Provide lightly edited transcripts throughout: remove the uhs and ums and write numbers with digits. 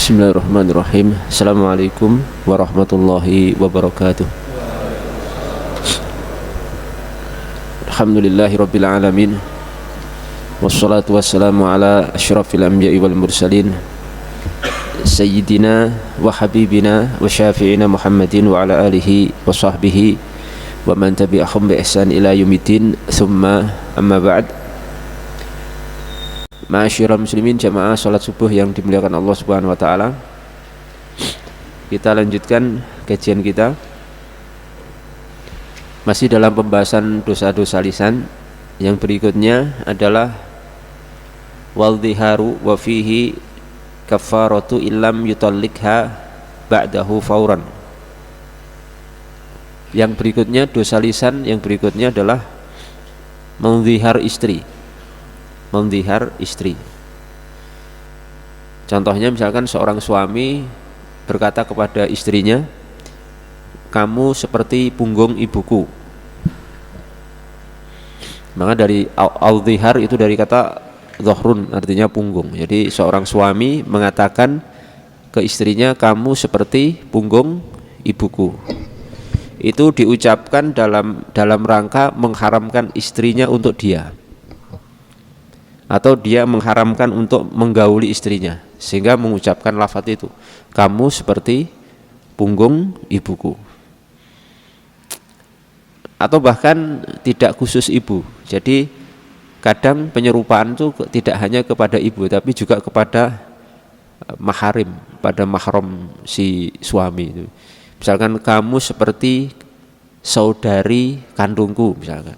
Bismillahirrahmanirrahim. Assalamualaikum warahmatullahi wabarakatuh. Alhamdulillahi rabbil alamin. Wassalatu wassalamu ala asyrafil anbiya'i wal mursalin Sayyidina wa habibina wa syafi'ina Muhammadin wa ala alihi wa sahbihi wa man tabi'ahum bi ihsan ila yaumiddin. Thumma amma ba'd. Ma'asyiral muslimin, jamaah salat subuh yang dimuliakan Allah Subhanahu wa taala. Kita lanjutkan kajian kita. Masih dalam pembahasan dosa-dosa lisan. Yang berikutnya adalah waldhiharu wa fihi kafaratu illam yutallikha ba'dahu fauran. Yang berikutnya dosa lisan, yang berikutnya adalah mendhihar istri. Mendhihar istri. Contohnya misalkan seorang suami berkata kepada istrinya, "Kamu seperti punggung ibuku." Maka dari al-dhihar itu dari kata dhahrun, artinya punggung. Jadi seorang suami mengatakan ke istrinya, "Kamu seperti punggung ibuku." Itu diucapkan dalam rangka mengharamkan istrinya untuk dia, atau dia mengharamkan untuk menggauli istrinya, sehingga mengucapkan lafaz itu, "Kamu seperti punggung ibuku." Atau bahkan tidak khusus ibu. Jadi kadang penyerupaan itu tidak hanya kepada ibu, tapi juga kepada maharim, pada mahram si suami itu. Misalkan, "Kamu seperti saudari kandungku," misalkan.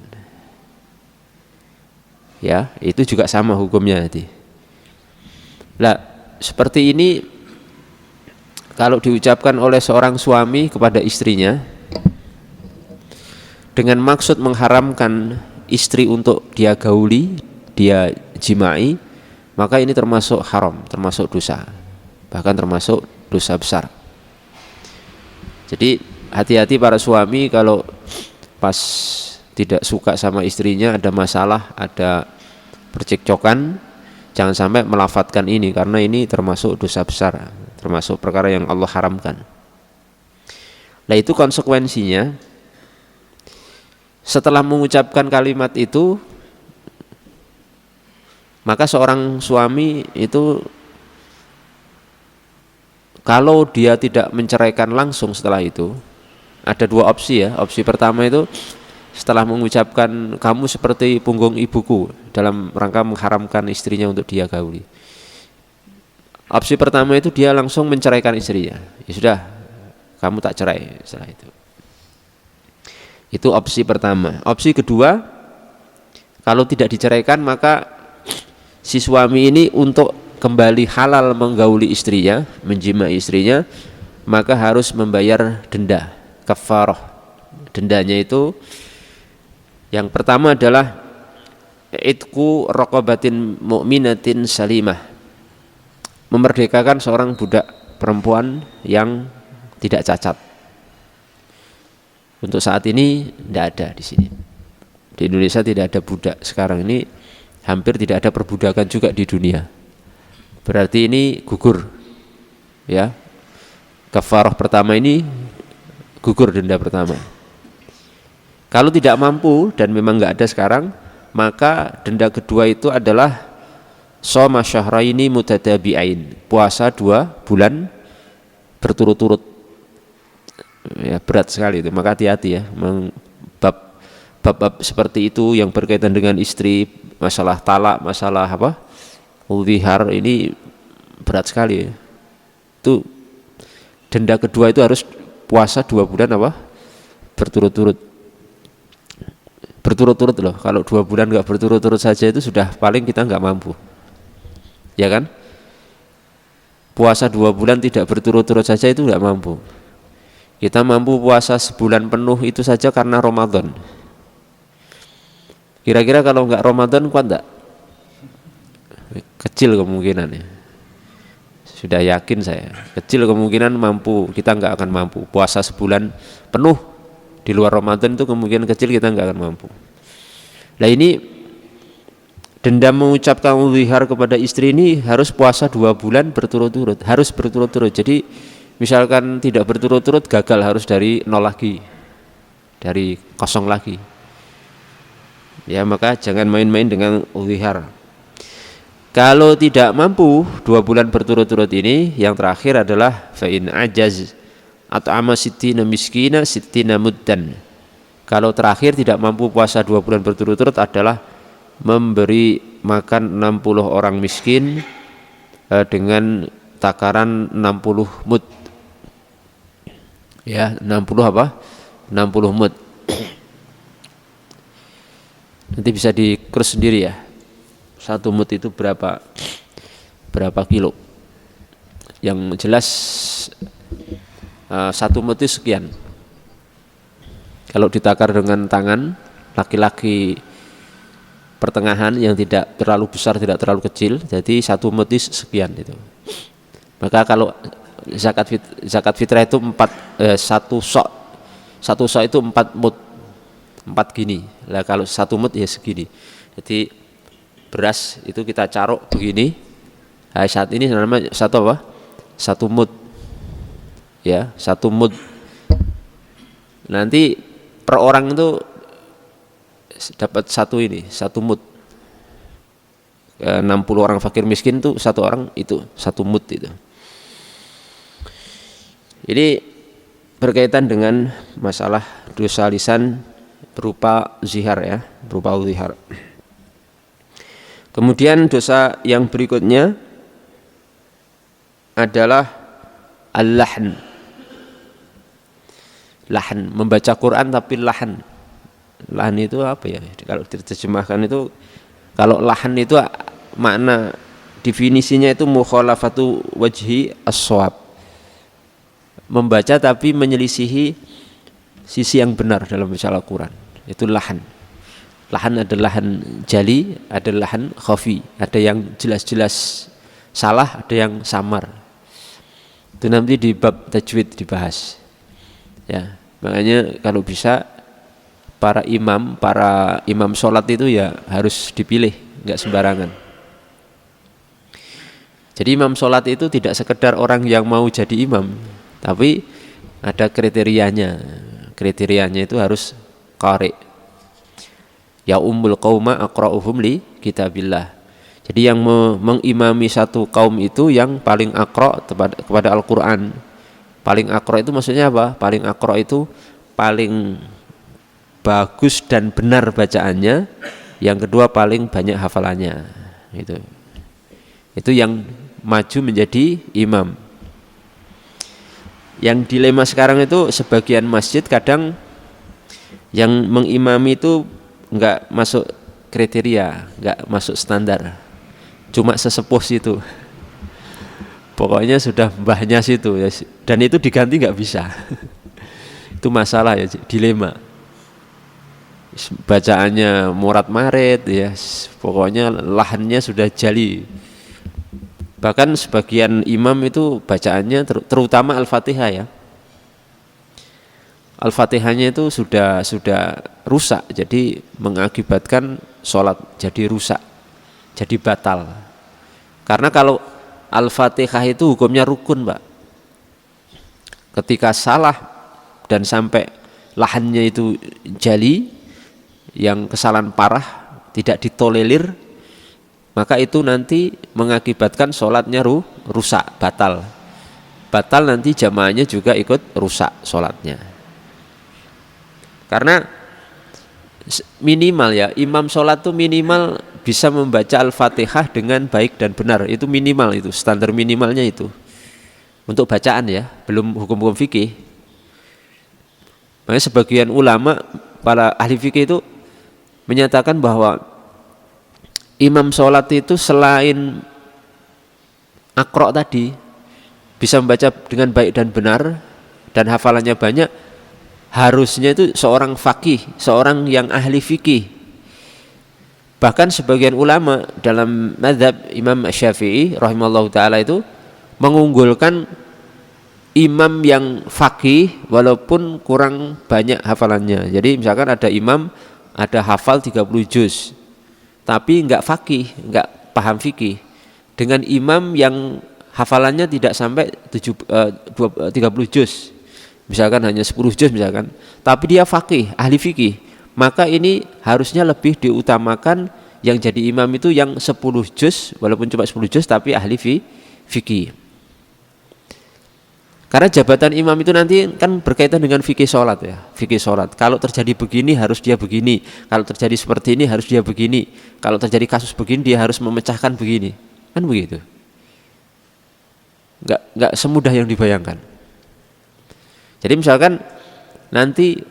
Ya, itu juga sama hukumnya nanti. Lah, seperti ini kalau diucapkan oleh seorang suami kepada istrinya dengan maksud mengharamkan istri untuk dia gauli, dia jimai, maka ini termasuk haram, termasuk dosa, bahkan termasuk dosa besar. Jadi hati-hati para suami kalau pas tidak suka sama istrinya, ada masalah, ada percekcokan, jangan sampai melafatkan ini, karena ini termasuk dosa besar, termasuk perkara yang Allah haramkan. Nah, itu konsekuensinya. Setelah mengucapkan kalimat itu, maka seorang suami itu kalau dia tidak menceraikan langsung setelah itu, ada dua opsi ya. Opsi pertama itu setelah mengucapkan "kamu seperti punggung ibuku" dalam rangka mengharamkan istrinya untuk dia gauli. Opsi pertama itu dia langsung menceraikan istrinya. Ya sudah, kamu tak cerai setelah itu. Itu opsi pertama. Opsi kedua, kalau tidak diceraikan, maka si suami ini untuk kembali halal menggauli istrinya, menjimai istrinya, maka harus membayar denda, kafarah. Dendanya itu yang pertama adalah itqu raqabatin mu'minatin salimah, memerdekakan seorang budak perempuan yang tidak cacat. Untuk saat ini tidak ada di sini. Di Indonesia tidak ada budak. Sekarang ini hampir tidak ada perbudakan juga di dunia. Berarti ini gugur. Ya. Kafarah pertama ini gugur denda pertama. Kalau tidak mampu dan memang nggak ada sekarang, maka denda kedua itu adalah shoma syahraini mutatabi'ain, puasa 2 bulan berturut-turut. Ya, berat sekali itu, maka hati-hati ya. Bab seperti itu yang berkaitan dengan istri, masalah talak, masalah udhihar, ini berat sekali ya. Itu denda kedua itu harus puasa 2 bulan berturut-turut. Berturut-turut loh. Kalau 2 bulan nggak berturut-turut saja itu sudah paling kita nggak mampu, ya kan? Puasa 2 bulan tidak berturut-turut saja itu nggak mampu. Kita mampu puasa sebulan penuh itu saja karena Ramadan. Kira-kira kalau nggak Ramadan kuat nggak? Kecil kemungkinannya. Sudah yakin saya, kecil kemungkinan mampu. Kita nggak akan mampu puasa sebulan penuh di luar Ramadan, itu kemungkinan kecil kita nggak akan mampu. Nah, ini dendam mengucapkan zihar kepada istri ini harus puasa 2 bulan berturut-turut, harus berturut-turut. Jadi misalkan tidak berturut-turut gagal, harus dari nol lagi, dari kosong lagi. Ya, maka jangan main-main dengan zihar. Kalau tidak mampu 2 bulan berturut-turut ini, yang terakhir adalah fa'in ajaz at'ama sittina miskina sittina muddan. Kalau terakhir tidak mampu puasa 2 bulan berturut-turut adalah memberi makan 60 orang miskin dengan takaran 60 mud. Ya, 60 apa? 60 mud. Nanti bisa dikrus sendiri ya. 1 mud itu berapa kilo? Yang jelas 1 mud itu sekian. Kalau ditakar dengan tangan, laki-laki pertengahan yang tidak terlalu besar, tidak terlalu kecil, jadi 1 mud itu sekian itu. Maka kalau zakat fitrah itu 1 sok itu 4 mud, 4 gini lah. Kalau 1 mud ya segini. Jadi beras itu kita caruk begini. Nah, saat ini namanya 1 apa? 1 mud. Ya, 1 mud. Nanti per orang itu dapat 1 mud. 60 orang fakir miskin tuh 1 orang itu 1 mud itu. Ini berkaitan dengan masalah dosa lisan berupa zihar ya, berupa zihar. Kemudian dosa yang berikutnya adalah al-lahn. Lahn, membaca Quran tapi lahn. Lahn itu apa ya? Kalau diterjemahkan itu, kalau lahn itu makna definisinya itu mukhalafatu wajhi as-shawab. Membaca tapi menyelisihi sisi yang benar dalam baca Al-Quran. Itu lahn. Lahn ada lahn jali, ada lahn khafi. Ada yang jelas-jelas salah, ada yang samar. Itu nanti di bab tajwid dibahas. Ya, makanya kalau bisa para imam sholat itu ya harus dipilih, nggak sembarangan. Jadi imam sholat itu tidak sekedar orang yang mau jadi imam, tapi ada kriterianya. Kriterianya itu harus qari. Ya ummul qauma aqra'uhum li kitabillah. Jadi yang mengimami satu kaum itu yang paling aqra' kepada Al-Qur'an. Paling aqra' itu maksudnya apa? Paling aqra' itu paling bagus dan benar bacaannya. Yang kedua paling banyak hafalannya. Itu yang maju menjadi imam. Yang dilema sekarang itu sebagian masjid kadang yang mengimami itu enggak masuk kriteria, enggak masuk standar. Cuma sesepuh situ. Pokoknya sudah mbahnya situ ya, dan itu diganti enggak bisa. Itu masalah ya, dilema. Bacaannya murat marit ya, pokoknya lahannya sudah jali. Bahkan sebagian imam itu bacaannya terutama Al-Fatihah ya. Al-Fatihahnya itu sudah rusak, jadi mengakibatkan sholat jadi rusak, jadi batal. Karena kalau Al-Fatihah itu hukumnya rukun, Pak. Ketika salah dan sampai lahannya itu jali, yang kesalahan parah tidak ditolerir, maka itu nanti mengakibatkan sholatnya rusak, batal. Batal nanti jamaahnya juga ikut rusak sholatnya. Karena minimal ya, imam sholat itu minimal bisa membaca Al-Fatihah dengan baik dan benar. Itu minimal, itu standar minimalnya itu. Untuk bacaan ya, belum hukum-hukum fikih. Makanya sebagian ulama, para ahli fikih itu menyatakan bahwa imam sholat itu selain akro tadi bisa membaca dengan baik dan benar dan hafalannya banyak, harusnya itu seorang faqih, seorang yang ahli fikih. Bahkan sebagian ulama dalam mazhab Imam Syafi'i rahimahullah ta'ala itu mengunggulkan imam yang faqih walaupun kurang banyak hafalannya. Jadi misalkan ada imam ada hafal 30 juz, tapi nggak faqih, nggak paham fikih, dengan imam yang hafalannya tidak sampai 30 juz, misalkan hanya 10 juz misalkan, tapi dia faqih, ahli fikih, maka ini harusnya lebih diutamakan yang jadi imam itu yang 10 juz, walaupun cuma 10 juz tapi ahli fikih. Karena jabatan imam itu nanti kan berkaitan dengan fikih sholat ya, fikih sholat. Kalau terjadi begini harus dia begini, kalau terjadi seperti ini harus dia begini, kalau terjadi kasus begini dia harus memecahkan begini, kan begitu. Nggak semudah yang dibayangkan. Jadi misalkan nanti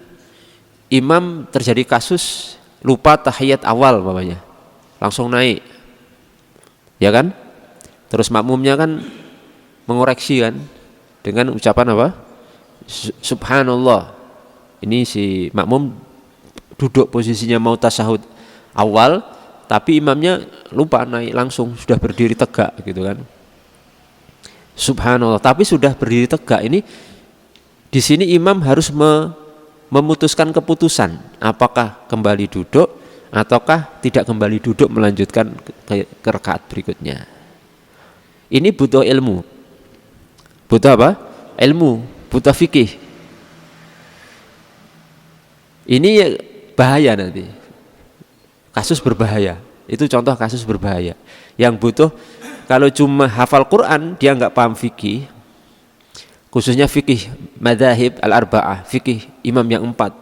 imam terjadi kasus lupa tahiyat awal bapaknya, langsung naik, ya kan? Terus makmumnya kan mengoreksi kan, dengan ucapan apa? Subhanallah. Ini si makmum duduk posisinya mau tasyahud awal, tapi imamnya lupa naik, langsung sudah berdiri tegak gitu kan. Subhanallah, tapi sudah berdiri tegak. Ini di sini imam harus memutuskan keputusan, apakah kembali duduk ataukah tidak kembali duduk melanjutkan ke rakaat berikutnya. Ini butuh ilmu. Butuh apa? Ilmu, butuh fikih. Ini bahaya nanti. Kasus berbahaya. Itu contoh kasus berbahaya. Yang butuh, kalau cuma hafal Quran, dia nggak paham fikih, khususnya fikih madzhab al-arba'ah, fikih imam yang 4,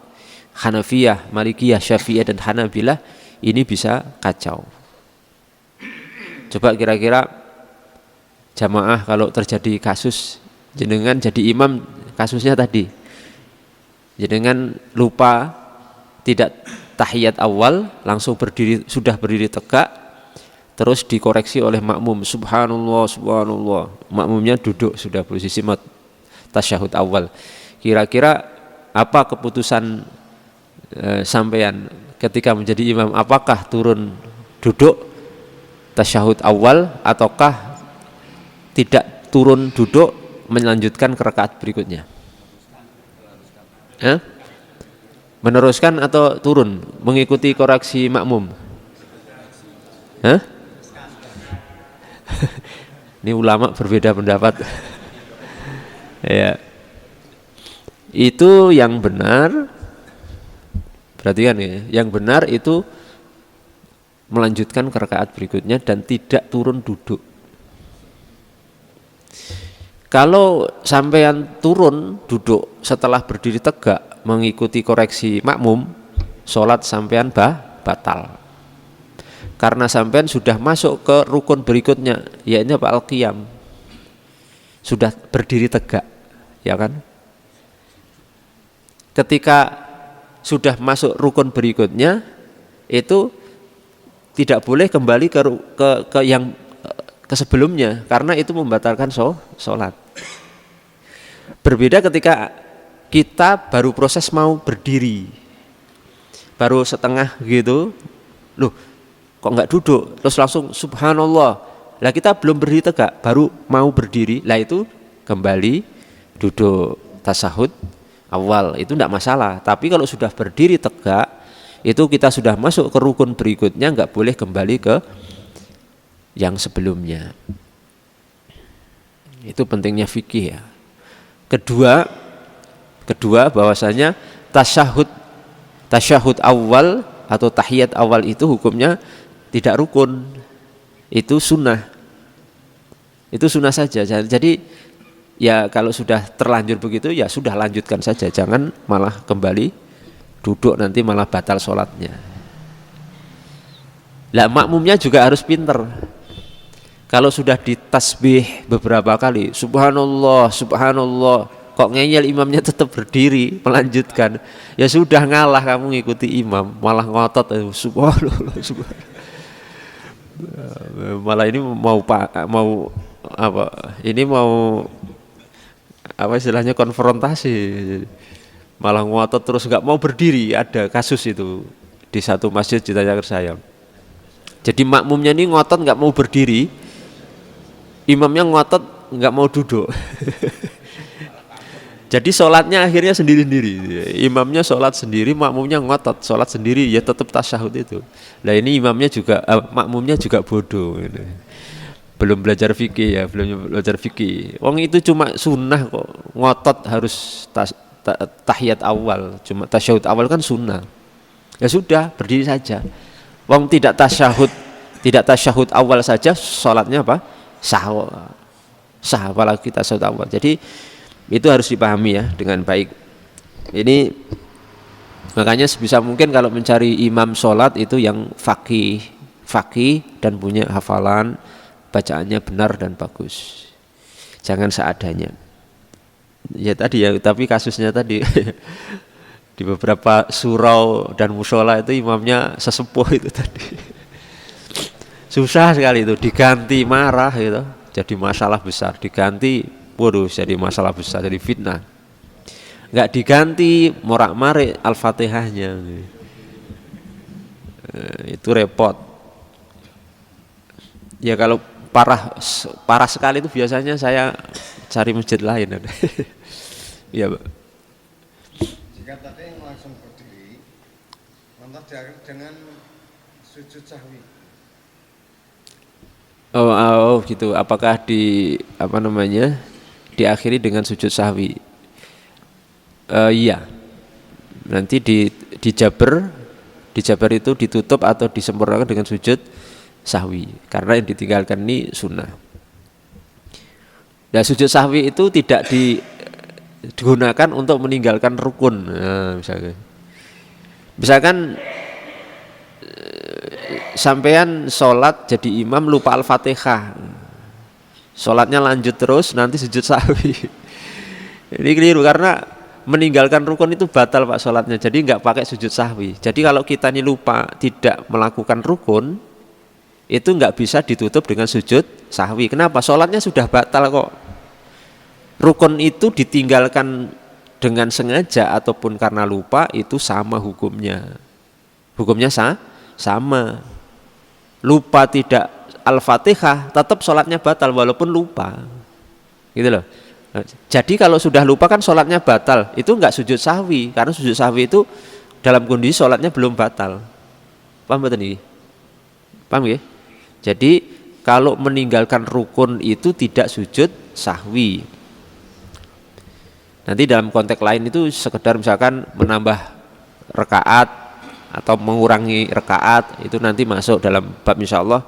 Hanafiyah, Malikiyah, Syafi'iyah dan Hanabilah, ini bisa kacau. Coba kira-kira jamaah kalau terjadi kasus, jenengan jadi imam, kasusnya tadi jenengan lupa tidak tahiyat awal, langsung sudah berdiri tegak, terus dikoreksi oleh makmum, subhanallah, subhanallah, makmumnya duduk sudah posisi tasyahud awal. Kira-kira apa keputusan sampean ketika menjadi imam? Apakah turun duduk tasyahud awal ataukah tidak turun duduk melanjutkan ke rakaat berikutnya? Meneruskan atau turun mengikuti koreksi makmum? Ini ulama berbeda pendapat. Ya, itu yang benar. Perhatikan ya, yang benar itu melanjutkan ke rakaat berikutnya dan tidak turun duduk. Kalau sampean turun duduk setelah berdiri tegak mengikuti koreksi makmum, sholat sampean batal. Karena sampean sudah masuk ke rukun berikutnya, yaitu al-qiyam. Sudah berdiri tegak, ya kan? Ketika sudah masuk rukun berikutnya, itu tidak boleh kembali ke yang ke sebelumnya, karena itu membatalkan sholat. Berbeda ketika kita baru proses mau berdiri, baru setengah gitu, loh kok nggak duduk, terus langsung subhanallah, lah kita belum berdiri tegak, baru mau berdiri, lah itu kembali duduk tasyahud awal, itu tidak masalah. Tapi kalau sudah berdiri tegak, itu kita sudah masuk ke rukun berikutnya, nggak boleh kembali ke yang sebelumnya. Itu pentingnya fikih ya. Kedua bahwasanya tasyahud awal atau tahiyat awal itu hukumnya tidak rukun, itu sunnah. Itu sunnah saja. Jadi ya kalau sudah terlanjur begitu ya sudah lanjutkan saja, jangan malah kembali duduk nanti malah batal sholatnya. Lah makmumnya juga harus pinter. Kalau sudah ditasbih beberapa kali, subhanallah, subhanallah, kok ngeyel imamnya tetap berdiri melanjutkan, ya sudah ngalah kamu ngikuti imam, malah ngotot, subhanallah, subhanallah. Malah ini mau istilahnya konfrontasi, malah ngotot terus nggak mau berdiri. Ada kasus itu di satu masjid di Tanjung saya. Jadi makmumnya ini ngotot nggak mau berdiri, imamnya ngotot nggak mau duduk. Jadi sholatnya akhirnya sendiri-sendiri. Imamnya sholat sendiri, makmumnya ngotot sholat sendiri, ya tetap tasyahud itu. Nah ini imamnya juga, makmumnya juga bodoh. Gitu. Belum belajar fikih ya, belum belajar fikih. Wong itu cuma sunnah kok, ngotot harus tahiyat awal, cuma tasyahud awal kan sunnah. Ya sudah, berdiri saja. Wong tidak tasyahud awal saja, sholatnya apa? Sah, apalagi tasyahud awal. Jadi itu harus dipahami ya dengan baik. Ini makanya sebisa mungkin kalau mencari imam sholat itu yang fakih dan punya hafalan, bacaannya benar dan bagus. Jangan seadanya. Ya tadi ya, tapi kasusnya tadi di beberapa surau dan musola itu imamnya sesepuh itu tadi. Susah sekali itu, diganti marah gitu. Jadi masalah besar, diganti waduh jadi masalah besar, jadi fitnah. Enggak diganti morak-marik Al-Fatihahnya. Itu repot. Ya kalau parah sekali itu biasanya saya cari masjid lain. Iya, Pak. Jika tadi langsung berdiri, lantas diakhiri dengan sujud sahwi. Oh gitu. Apakah diakhiri dengan sujud sahwi? Iya. Nanti dijabar itu ditutup atau disempurnakan dengan sujud sahwi. Karena yang ditinggalkan ini sunnah. Nah, sujud sahwi itu tidak digunakan untuk meninggalkan rukun. Nah, misalkan sampean sholat jadi imam lupa Al-Fatihah, sholatnya lanjut terus, nanti sujud sahwi. Ini keliru karena meninggalkan rukun itu batal Pak sholatnya, jadi nggak pakai sujud sahwi. Jadi kalau kita ini lupa tidak melakukan rukun, itu nggak bisa ditutup dengan sujud sahwi. Kenapa? Sholatnya sudah batal kok. Rukun itu ditinggalkan dengan sengaja ataupun karena lupa itu sama hukumnya. Hukumnya sama. Lupa tidak Al-Fatihah tetap sholatnya batal walaupun lupa. Gitu loh. Jadi kalau sudah lupa kan sholatnya batal, itu enggak sujud sahwi, karena sujud sahwi itu dalam kondisi sholatnya belum batal. Paham betul ini? Paham ya? Jadi kalau meninggalkan rukun itu tidak sujud sahwi. Nanti dalam konteks lain itu sekedar misalkan menambah rakaat atau mengurangi rakaat, itu nanti masuk dalam bab insyaallah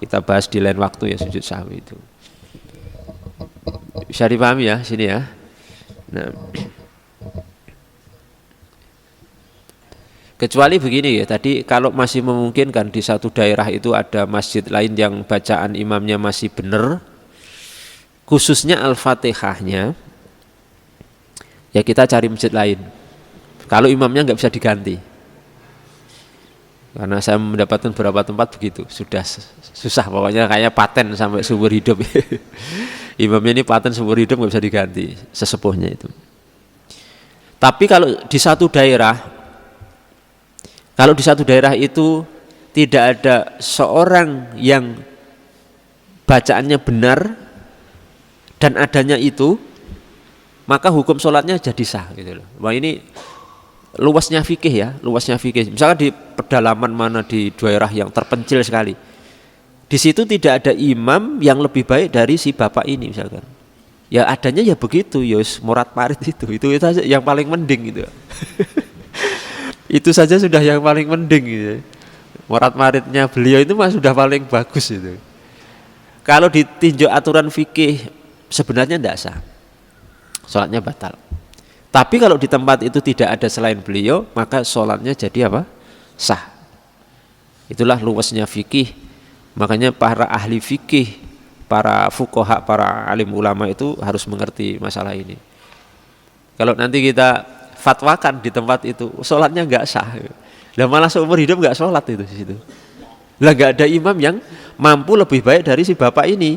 kita bahas di lain waktu ya sujud sahwi itu. Bisa dipahami ya sini ya. Nah, kecuali begini ya, tadi kalau masih memungkinkan di satu daerah itu ada masjid lain yang bacaan imamnya masih benar, khususnya Al-Fatihahnya, ya kita cari masjid lain. Kalau imamnya nggak bisa diganti, karena saya mendapatkan beberapa tempat begitu, sudah susah pokoknya kayak paten sampai seumur hidup. Imamnya ini paten seumur hidup nggak bisa diganti, sesepuhnya itu. Tapi kalau di satu daerah itu tidak ada seorang yang bacaannya benar dan adanya itu, maka hukum sholatnya jadi sah gitu loh. Wah ini luasnya fikih ya, luasnya fikih. Misalkan di pedalaman mana di daerah yang terpencil sekali, di situ tidak ada imam yang lebih baik dari si bapak ini misalkan. Ya adanya ya begitu, ya murad parit itu saja yang paling mending gitu. Itu saja sudah yang paling mending gitu. Murad paritnya beliau itu mah sudah paling bagus itu. Kalau ditinjau aturan fikih sebenarnya tidak sah, sholatnya batal. Tapi kalau di tempat itu tidak ada selain beliau, maka sholatnya jadi apa? Sah. Itulah luasnya fikih. Makanya para ahli fikih, para fuqaha, para alim ulama itu harus mengerti masalah ini. Kalau nanti kita fatwakan di tempat itu, sholatnya nggak sah. Lah malah seumur hidup nggak sholat itu di situ. Lah nggak ada imam yang mampu lebih baik dari si bapak ini.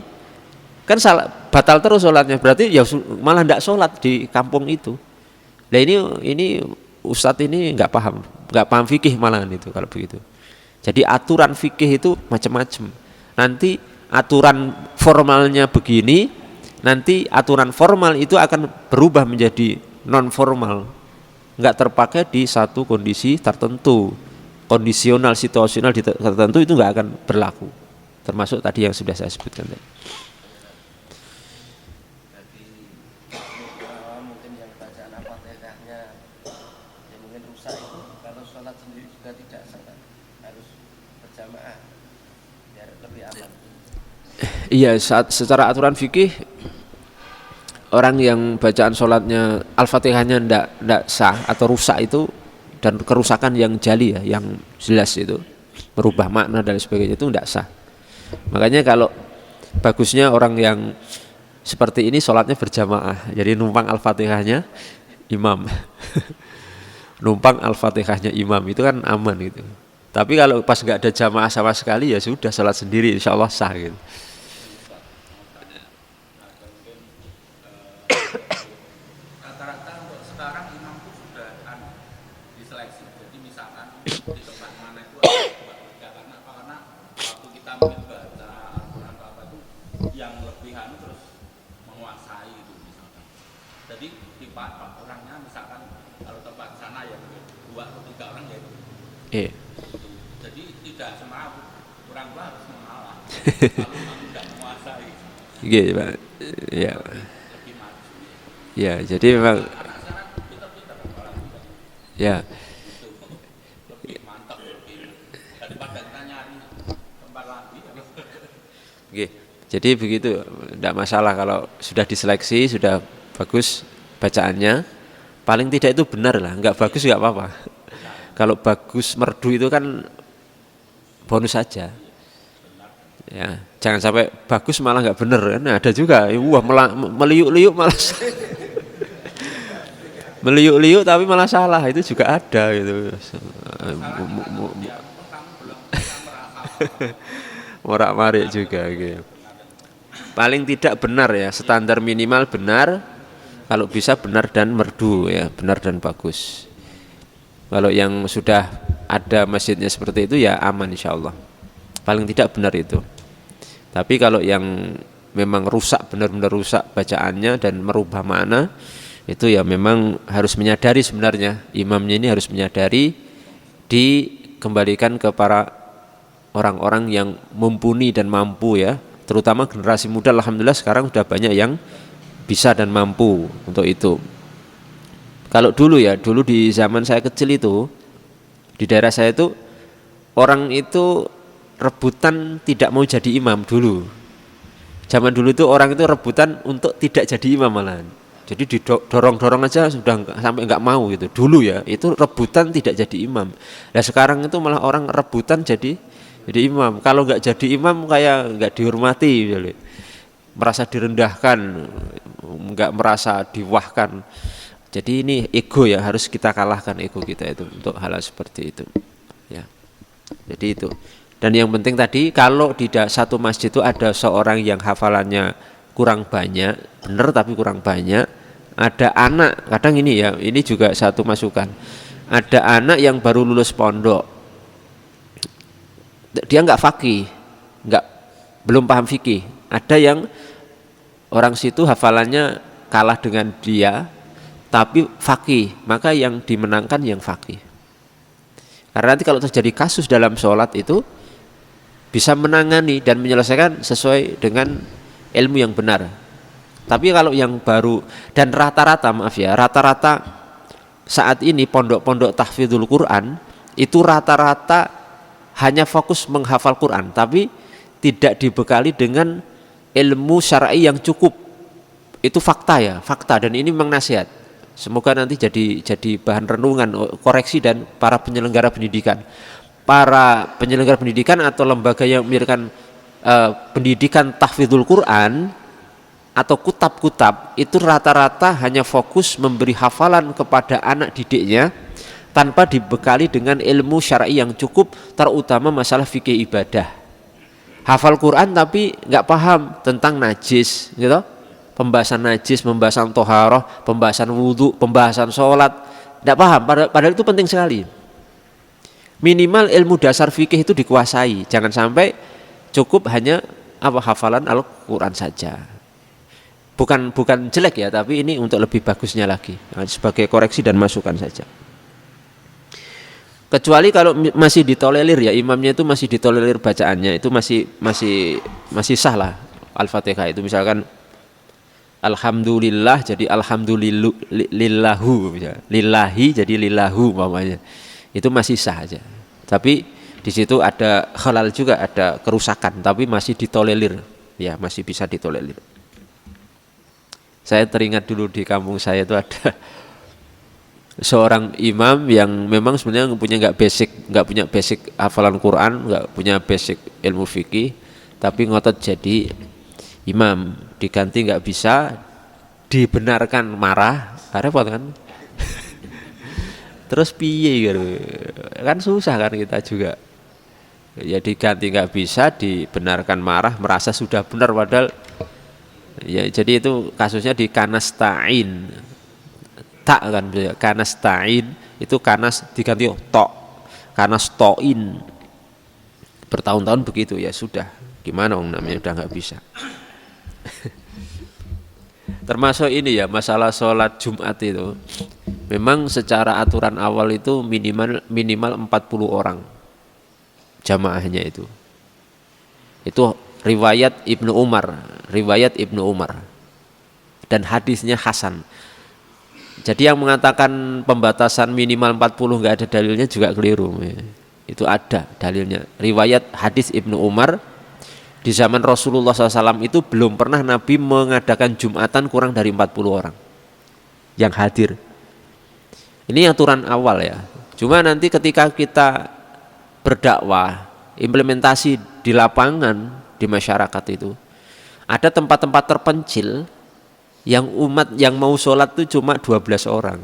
Kan batal terus sholatnya, berarti ya malah nggak sholat di kampung itu. Nah ini ustadz ini nggak paham fikih malahan itu kalau begitu. Jadi aturan fikih itu macam-macam. Nanti aturan formalnya begini, nanti aturan formal itu akan berubah menjadi non formal, nggak terpakai di satu kondisi tertentu, kondisional situasional tertentu itu nggak akan berlaku, termasuk tadi yang sudah saya sebutkan tadi. Mungkin yang bacaan Al-Fatihahnya ya mungkin rusak itu kalau sholat sendiri juga tidak sah, harus berjamaah biar lebih aman. Iya, secara aturan fikih orang yang bacaan sholatnya Al-Fatihahnya ndak sah atau rusak itu, dan kerusakan yang jali ya, yang jelas itu merubah makna dan sebagainya, itu ndak sah. Makanya kalau bagusnya orang yang seperti ini sholatnya berjamaah, jadi numpang Al-Fatihahnya imam. Numpang Al-Fatihahnya imam itu kan aman gitu. Tapi kalau pas nggak ada jamaah sama sekali ya sudah, sholat sendiri insya Allah sah gitu. Rata-rata untuk sekarang imam itu sudah diseleksi. Jadi misalkan di tempat mana itu ada karena apa? Karena waktu kita mungkin baca Al-Quran atau apa itu yang lebih terus menguasai itu misalkan. Jadi di orangnya misalkan kalau tempat sana ya 2 atau 3 orang ya itu. Iya. Jadi tidak semua orang tua harus mengalah. Kalau imam tidak menguasai. Gitu, Pak. Ya. Lebih maju. Ya, jadi memang ya. Lebih mantap daripada kita nyari tempat lagi. Oke. Jadi begitu, tidak masalah kalau sudah diseleksi, sudah bagus bacaannya, paling tidak itu benar lah, nggak bagus nggak apa-apa. Kalau bagus merdu itu kan bonus saja. Ya, jangan sampai bagus malah nggak benar kan, ada juga, wah meliuk-liuk malah meliuk-liuk tapi malah salah, itu juga ada gitu. Morak-marik juga gitu. Paling tidak benar ya, standar minimal benar, kalau bisa benar dan merdu ya, benar dan bagus. Kalau yang sudah ada masjidnya seperti itu ya aman insya Allah, paling tidak benar itu. Tapi kalau yang memang rusak, benar-benar rusak bacaannya dan merubah makna, itu ya memang harus menyadari, sebenarnya imamnya ini harus menyadari, dikembalikan ke para orang-orang yang mumpuni dan mampu ya, terutama generasi muda. Alhamdulillah sekarang sudah banyak yang bisa dan mampu untuk itu. Kalau dulu ya, dulu di zaman saya kecil itu, di daerah saya itu orang itu rebutan tidak mau jadi imam dulu. Zaman dulu itu orang itu rebutan untuk tidak jadi imam malahan. Jadi didorong-dorong aja sudah sampai nggak mau gitu. Dulu ya itu rebutan tidak jadi imam. Nah sekarang itu malah orang rebutan jadi imam. Kalau nggak jadi imam kayak nggak dihormati, gitu. Merasa direndahkan, nggak merasa diwahkan. Jadi ini ego ya, harus kita kalahkan ego kita itu untuk hal seperti itu. Ya. Jadi itu. Dan yang penting tadi, kalau di satu masjid itu ada seorang yang hafalannya kurang banyak, benar tapi kurang banyak, ada anak, kadang ini ya, ini juga satu masukan. Ada anak yang baru lulus pondok, dia nggak faqih, belum paham fikih. Ada yang orang situ hafalannya kalah dengan dia, tapi faqih, maka yang dimenangkan yang faqih. Karena nanti kalau terjadi kasus dalam sholat itu bisa menangani dan menyelesaikan sesuai dengan ilmu yang benar. Tapi kalau yang baru, dan rata-rata saat ini pondok-pondok tahfidzul Quran itu rata-rata hanya fokus menghafal Quran, tapi tidak dibekali dengan ilmu syar'i yang cukup. Itu fakta ya, fakta, dan ini memang nasihat. Semoga nanti jadi bahan renungan, koreksi dan para penyelenggara pendidikan. Para penyelenggara pendidikan atau lembaga yang memberikan pendidikan tahfidzul Quran atau kutab-kutab itu rata-rata hanya fokus memberi hafalan kepada anak didiknya tanpa dibekali dengan ilmu syar'i yang cukup, terutama masalah fikih ibadah. Hafal Quran tapi nggak paham tentang najis, gitu. Pembahasan najis, pembahasan toharoh, pembahasan wudhu, pembahasan sholat, tidak paham. Padahal itu penting sekali. Minimal ilmu dasar fikih itu dikuasai. Jangan sampai cukup hanya hafalan Al-Quran saja. bukan jelek ya, tapi ini untuk lebih bagusnya lagi, sebagai koreksi dan masukan saja. Kecuali kalau masih ditolerir ya, imamnya itu masih ditolerir bacaannya, itu masih sah lah Al-Fatihah itu. Misalkan alhamdulillah jadi alhamdulillahu, lillahi jadi lillahu umpamanya, itu masih sah aja. Tapi di situ ada khalal juga, ada kerusakan, tapi masih ditolerir ya, masih bisa ditolerir. Saya teringat dulu di kampung saya itu ada seorang imam yang memang sebenarnya nggak punya basic hafalan Quran, nggak punya basic ilmu fikih, tapi ngotot jadi imam. Diganti nggak bisa, dibenarkan marah, repot kan? Terus piye gitu, kan susah kan kita juga. Ya diganti nggak bisa, dibenarkan marah, merasa sudah benar padahal ya. Jadi itu kasusnya di kanastain. Tak kan, kanastain itu kanas diganti tok, kanastoin, bertahun-tahun begitu ya sudah, gimana namanya udah nggak bisa. Termasuk ini ya, masalah sholat Jumat itu memang secara aturan awal itu minimal 40 orang jamaahnya itu riwayat Ibnu Umar dan hadisnya hasan. Jadi yang mengatakan pembatasan minimal 40 nggak ada dalilnya juga keliru. Itu ada dalilnya. Riwayat hadis Ibnu Umar, di zaman Rasulullah SAW itu belum pernah Nabi mengadakan Jumatan kurang dari 40 orang yang hadir. Ini aturan awal ya. Cuma nanti ketika kita berdakwah, implementasi di lapangan, di masyarakat itu, ada tempat-tempat terpencil yang umat yang mau sholat itu cuma 12 orang.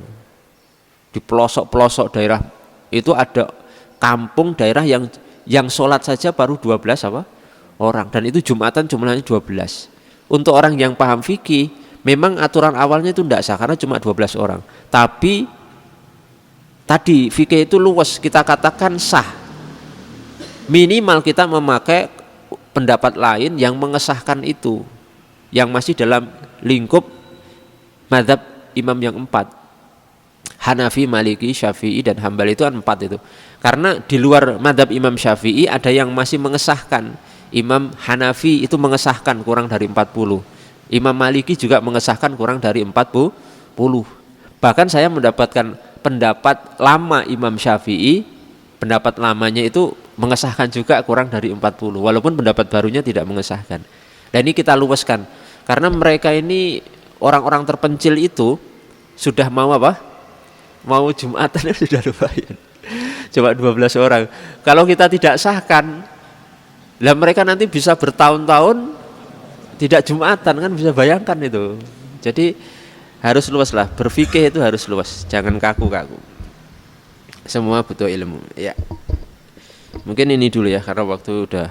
Di pelosok-pelosok daerah itu ada kampung daerah yang sholat saja baru 12 orang, dan itu Jumatan jumlahnya 12. Untuk orang yang paham fikih, memang aturan awalnya itu tidak sah karena cuma 12 orang. Tapi tadi fikih itu luas, kita katakan sah. Minimal kita memakai pendapat lain yang mengesahkan itu, yang masih dalam lingkup mazhab imam yang 4, Hanafi, Maliki, Syafi'i dan Hambali, itu kan 4 itu. Karena di luar mazhab Imam Syafi'i ada yang masih mengesahkan. Imam Hanafi itu mengesahkan kurang dari 40, Imam Maliki juga mengesahkan kurang dari 40. Bahkan saya mendapatkan pendapat lama Imam Syafi'i, pendapat lamanya itu mengesahkan juga kurang dari 40, walaupun pendapat barunya tidak mengesahkan. Dan ini kita luaskan karena mereka ini orang-orang terpencil itu sudah mau mau Jumatan sudah lumayan, coba 12 orang. Kalau kita tidak sahkan, lah mereka nanti bisa bertahun-tahun tidak Jumatan, kan bisa bayangkan itu. Jadi harus luas lah, berfikih itu harus luas, jangan kaku-kaku. Semua butuh ilmu ya. Mungkin ini dulu ya, karena waktu udah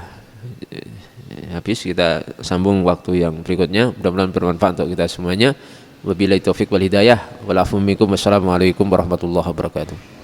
habis. Kita sambung waktu yang berikutnya, mudah-mudahan bermanfaat untuk kita semuanya. Wabillahi taufik wal hidayah, wal afu minkum, wassalamualaikum warahmatullahi wabarakatuh.